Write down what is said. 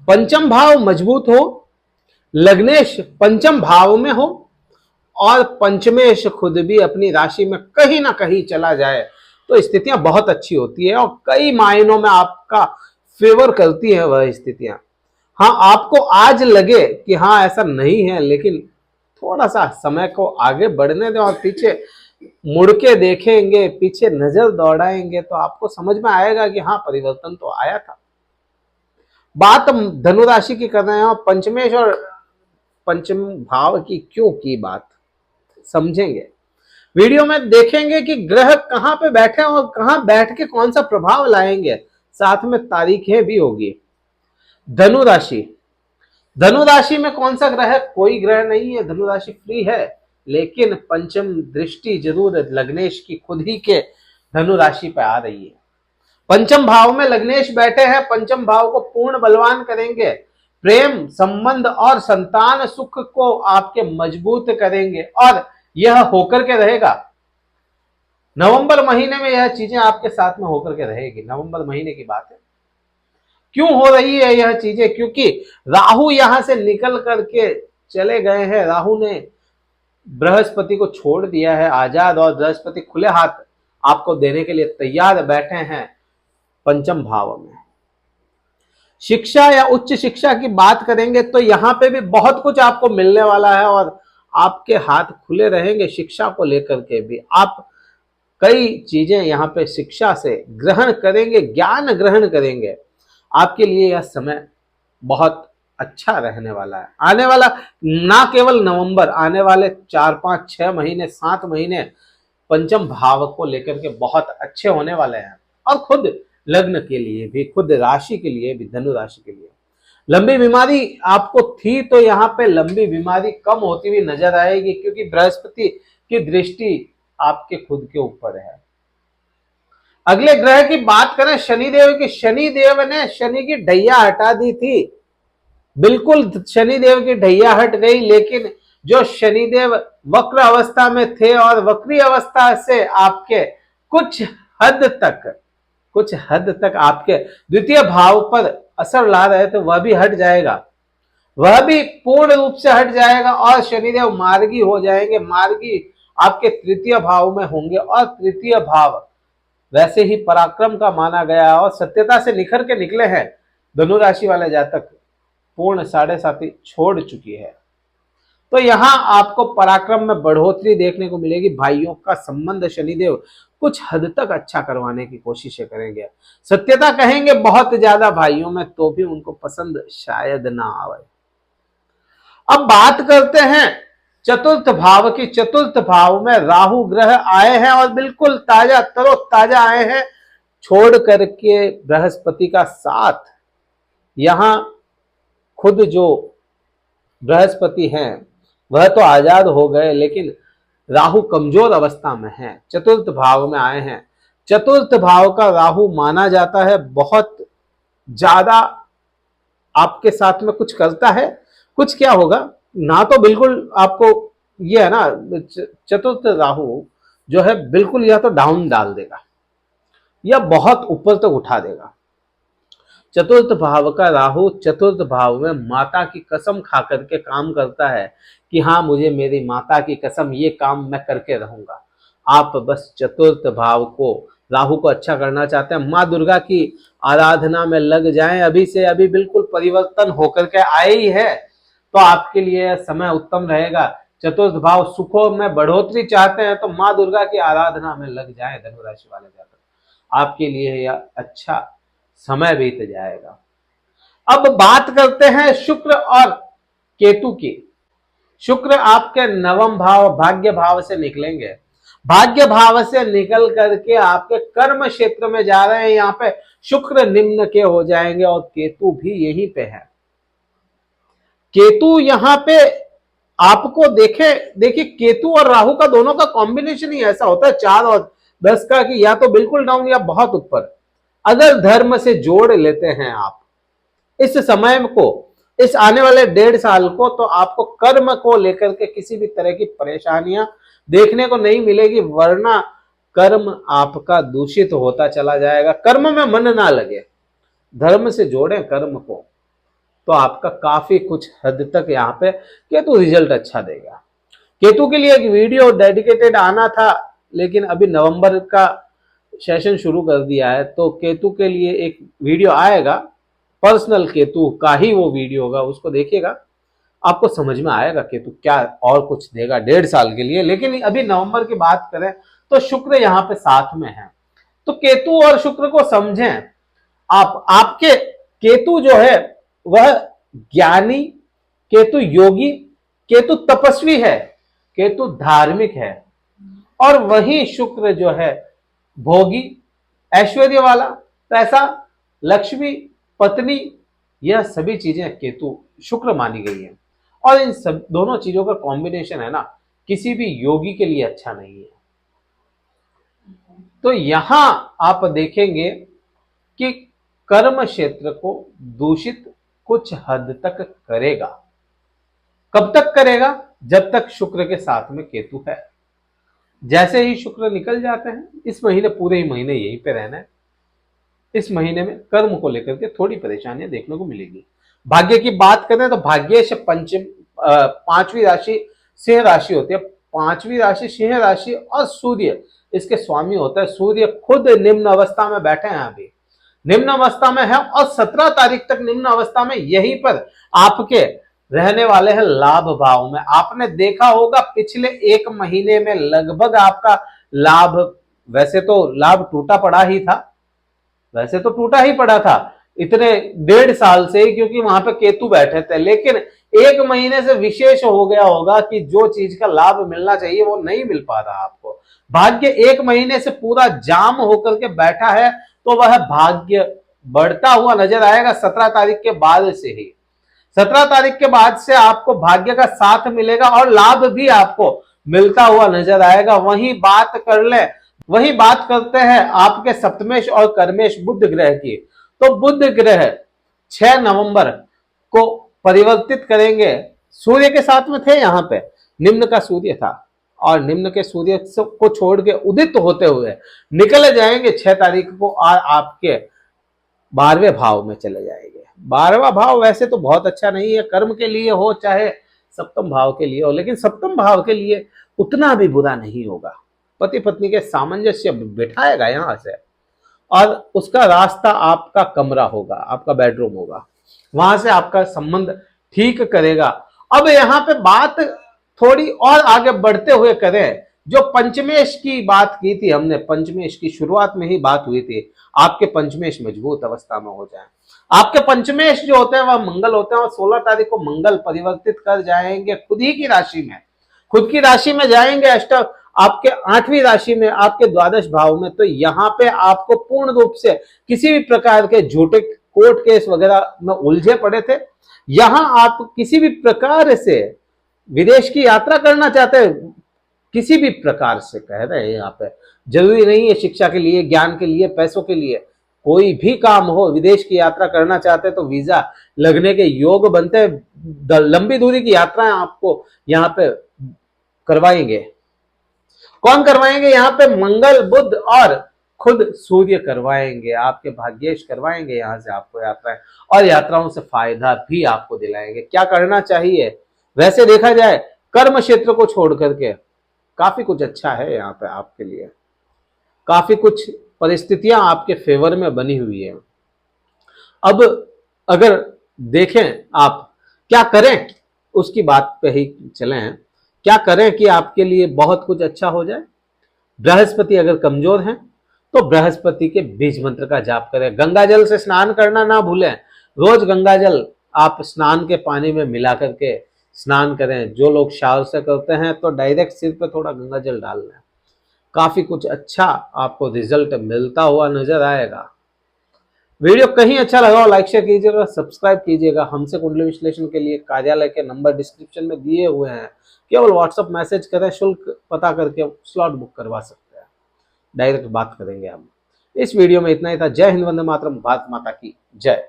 पंचम भाव मजबूत हो, लग्नेश पंचम भाव में हो और पंचमेश खुद भी अपनी राशि में कहीं ना कहीं चला जाए तो स्थितियां बहुत अच्छी होती है और कई मायनों में आपका फेवर करती है वह स्थितियां। हाँ, आपको आज लगे कि हाँ ऐसा नहीं है, लेकिन थोड़ा सा समय को आगे बढ़ने दें और पीछे मुड़ के देखेंगे, पीछे नजर दौड़ाएंगे तो आपको समझ में आएगा कि हाँ परिवर्तन तो आया था। बात धनु राशि की कर रहे हैं और पंचमेश और पंचम भाव की क्यों की बात समझेंगे, वीडियो में देखेंगे कि ग्रह कहां पे बैठे और कहां बैठ के कौन सा प्रभाव लाएंगे, साथ में तारीखें भी होगी। धनु राशि, धनु राशि में कौन सा ग्रह है? कोई ग्रह नहीं है, धनु राशि फ्री है, लेकिन पंचम दृष्टि जरूर लग्नेश की खुद ही के धनु राशि पे आ रही है। पंचम भाव में लग्नेश बैठे हैं, पंचम भाव को पूर्ण बलवान करेंगे, प्रेम संबंध और संतान सुख को आपके मजबूत करेंगे और यह होकर के रहेगा। नवंबर महीने में यह चीजें आपके साथ में होकर के रहेगी। नवंबर महीने की बात है। क्यों हो रही है यह चीजें? क्योंकि राहु यहां से निकल करके चले गए हैं। राहु ने बृहस्पति को छोड़ दिया है आजाद, और बृहस्पति खुले हाथ आपको देने के लिए तैयार बैठे हैं पंचम भाव में। शिक्षा या उच्च शिक्षा की बात करेंगे तो यहां पे भी बहुत कुछ आपको मिलने वाला है और आपके हाथ खुले रहेंगे शिक्षा को लेकर के भी। आप कई चीजें यहां पे शिक्षा से ग्रहण करेंगे, ज्ञान ग्रहण करेंगे। आपके लिए यह समय बहुत अच्छा रहने वाला है। आने वाला ना केवल नवंबर, आने वाले 4, 5, 6 महीने, 7 महीने पंचम भाव को लेकर के बहुत अच्छे होने वाले हैं। और खुद लग्न के लिए भी, खुद राशि के लिए भी, धनु राशि के लिए लंबी बीमारी आपको थी तो यहाँ पे लंबी बीमारी कम होती हुई नजर आएगी, क्योंकि बृहस्पति की दृष्टि आपके खुद के ऊपर है। अगले ग्रह की बात करें शनिदेव की, शनिदेव ने शनि की ढैया हटा दी थी। बिल्कुल शनिदेव की ढैया हट गई, लेकिन जो शनिदेव वक्र अवस्था में थे और वक्री अवस्था से आपके कुछ हद तक आपके द्वितीय भाव पर असर ला रहे थे, वह भी हट जाएगा। वह भी पूर्ण रूप से हट जाएगा और शनिदेव मार्गी हो जाएंगे। मार्गी आपके तृतीय भाव में होंगे और तृतीय भाव वैसे ही पराक्रम का माना गया और सत्यता से निखर के निकले हैं। धनु राशि वाले जातक पूर्ण 7.5 छोड़ चुकी है, तो यहां आपको पराक्रम में बढ़ोतरी देखने को मिलेगी। भाइयों का संबंध शनिदेव कुछ हद तक अच्छा करवाने की कोशिशें करेंगे। सत्यता कहेंगे बहुत ज्यादा भाइयों में, तो भी उनको पसंद शायद ना आए। अब बात करते हैं चतुर्थ भाव की। चतुर्थ भाव में राहु ग्रह आए हैं और बिल्कुल ताजा तरोताजा आए हैं, छोड़ करके बृहस्पति का साथ। यहां खुद जो बृहस्पति हैं वह तो आजाद हो गए, लेकिन राहु कमजोर अवस्था में है, चतुर्थ भाव में आए हैं। चतुर्थ भाव का राहु माना जाता है बहुत ज्यादा आपके साथ में कुछ करता है। कुछ क्या होगा ना, तो बिल्कुल आपको ये है ना, चतुर्थ राहु जो है बिल्कुल या तो डाउन डाल देगा या बहुत ऊपर तक उठा देगा। चतुर्थ भाव का राहु चतुर्थ भाव में माता की कसम खा करके काम करता है कि हाँ मुझे मेरी माता की कसम, ये काम मैं करके रहूंगा। आप बस चतुर्थ भाव को, राहु को अच्छा करना चाहते हैं, माँ दुर्गा की आराधना में लग जाएं अभी से। अभी बिल्कुल परिवर्तन होकर के आए ही है, तो आपके लिए समय उत्तम रहेगा। चतुर्थ भाव सुखों में बढ़ोतरी चाहते हैं तो माँ दुर्गा की आराधना में लग जाएं धनु राशि वाले जातक, आपके लिए यह अच्छा समय बीत जाएगा। अब बात करते हैं शुक्र और केतु की। शुक्र आपके नवम भाव भाग्य भाव से निकलेंगे। भाग्य भाव से निकल करके आपके कर्म क्षेत्र में जा रहे हैं। यहां पे शुक्र निम्न के हो जाएंगे और केतु भी यहीं पे है। केतु यहां पे आपको देखिए केतु और राहु का दोनों का कॉम्बिनेशन ही ऐसा होता है 4 और 10 का, कि या तो बिल्कुल डाउन या बहुत ऊपर। अगर धर्म से जोड़ लेते हैं आप इस समय को, इस आने वाले 1.5 साल को, तो आपको कर्म को लेकर के किसी भी तरह की परेशानियां देखने को नहीं मिलेगी, वरना कर्म आपका दूषित होता चला जाएगा। कर्म में मन ना लगे, धर्म से जोड़ें कर्म को। तो आपका काफी कुछ हद तक यहाँ पे केतु रिजल्ट अच्छा देगा। केतु के लिए एक वीडियो डेडिकेटेड आना था, लेकिन अभी नवंबर का सेशन शुरू कर दिया है, तो केतु के लिए एक वीडियो आएगा, पर्सनल केतु का ही वो वीडियो होगा, उसको देखिएगा, आपको समझ में आएगा केतु क्या और कुछ देगा 1.5 साल के लिए। लेकिन अभी नवंबर की बात करें तो शुक्र यहाँ पे साथ में है, तो केतु और शुक्र को समझें आप। आपके केतु जो है वह ज्ञानी, केतु योगी, केतु तपस्वी है, केतु धार्मिक है, और वही शुक्र जो है भोगी, ऐश्वर्य वाला, पैसा, लक्ष्मी, पत्नी, यह सभी चीजें केतु शुक्र मानी गई है। और इन सब दोनों चीजों का कॉम्बिनेशन है ना, किसी भी योगी के लिए अच्छा नहीं है। तो यहां आप देखेंगे कि कर्म क्षेत्र को दूषित कुछ हद तक करेगा। कब तक करेगा? जब तक शुक्र के साथ में केतु है। जैसे ही शुक्र निकल जाते हैं, इस महीने पूरे ही महीने यहीं पे रहना है, इस महीने में कर्म को लेकर के थोड़ी परेशानियां देखने को मिलेगी। भाग्य की बात करें तो भाग्येश पंचम 5वीं राशि सिंह राशि होती है। 5वीं राशि सिंह राशि और सूर्य इसके स्वामी होता है। सूर्य खुद निम्न अवस्था में बैठे हैं, अभी निम्न अवस्था में है, और 17 तारीख तक निम्न अवस्था में यहीं पर आपके रहने वाले हैं लाभ भाव में। आपने देखा होगा पिछले 1 महीने में लगभग आपका लाभ, वैसे तो लाभ टूटा पड़ा ही था, वैसे तो टूटा ही पड़ा था इतने 1.5 साल से ही, क्योंकि वहां पे केतु बैठे थे। लेकिन 1 महीने से विशेष हो गया होगा कि जो चीज का लाभ मिलना चाहिए वो नहीं मिल पा रहा आपको। भाग्य 1 महीने से पूरा जाम होकर के बैठा है, तो वह भाग्य बढ़ता हुआ नजर आएगा 17 तारीख के बाद से ही। 17 तारीख के बाद से आपको भाग्य का साथ मिलेगा और लाभ भी आपको मिलता हुआ नजर आएगा। वही बात करते हैं आपके सप्तमेश और कर्मेश बुध ग्रह की। तो बुध ग्रह 6 नवंबर को परिवर्तित करेंगे, सूर्य के साथ में थे, यहां पे निम्न का सूर्य था, और निम्न के सूर्य को छोड़ के उदित होते हुए निकल जाएंगे 6 तारीख को, और आपके 12वें भाव में चले जाएंगे। 12वां भाव वैसे तो बहुत अच्छा नहीं है, कर्म के लिए हो चाहे सप्तम भाव के लिए हो, लेकिन सप्तम भाव के लिए उतना भी बुरा नहीं होगा। पति पत्नी के सामंजस्य बिठाएगा यहां से, और उसका रास्ता आपका कमरा होगा, आपका बेडरूम होगा, वहां से आपका संबंध ठीक करेगा। अब यहाँ पे बात थोड़ी और आगे बढ़ते हुए करें, जो पंचमेश की बात की थी हमने, पंचमेश की शुरुआत में ही बात हुई थी, आपके पंचमेश मजबूत अवस्था में हो जाए। आपके पंचमेश जो होते हैं वह मंगल होते हैं, और 16 तारीख को मंगल परिवर्तित कर जाएंगे खुद ही की राशि में, खुद की राशि में जाएंगे आपके 8वीं राशि में, आपके द्वादश भाव में। तो यहाँ पे आपको पूर्ण रूप से किसी भी प्रकार के झूठे कोर्ट केस वगैरह में उलझे पड़े थे, यहां आप किसी भी प्रकार से विदेश की यात्रा करना चाहते हैं, किसी भी प्रकार से कह रहे हैं यहाँ पे, जरूरी नहीं है शिक्षा के लिए, ज्ञान के लिए, पैसों के लिए, कोई भी काम हो, विदेश की यात्रा करना चाहते हैं तो वीजा लगने के योग बनते हैं। लंबी दूरी की यात्राएं आपको यहाँ पे करवाएंगे। कौन करवाएंगे? यहाँ पे मंगल, बुध और खुद सूर्य करवाएंगे, आपके भाग्येश करवाएंगे यहाँ से आपको यात्राएं, और यात्राओं से फायदा भी आपको दिलाएंगे। क्या करना चाहिए? वैसे देखा जाए कर्म क्षेत्र को छोड़ करके काफी कुछ अच्छा है यहाँ पे आपके लिए, काफी कुछ परिस्थितियां आपके फेवर में बनी हुई है। अब अगर देखें आप क्या करें, उसकी बात पे ही चले हैं। क्या करें कि आपके लिए बहुत कुछ अच्छा हो जाए? बृहस्पति अगर कमजोर हैं तो बृहस्पति के बीज मंत्र का जाप करें। गंगा जल से स्नान करना ना भूलें, रोज गंगा जल आप स्नान के पानी में मिला करके स्नान करें। जो लोग शावर से करते हैं तो डायरेक्ट सिर पे थोड़ा गंगा जल डाल लें, काफी कुछ अच्छा आपको रिजल्ट मिलता हुआ नजर आएगा। वीडियो कहीं अच्छा लगा हो लाइक शेयर कीजिएगा, सब्सक्राइब कीजिएगा। हमसे कुंडली विश्लेषण के लिए कार्यालय के नंबर डिस्क्रिप्शन में दिए हुए हैं, केवल व्हाट्सएप मैसेज करें, शुल्क पता करके स्लॉट बुक करवा सकते हैं, डायरेक्ट बात करेंगे हम। इस वीडियो में इतना ही था। जय हिंद, वंदे मातरम, भारत माता की जय।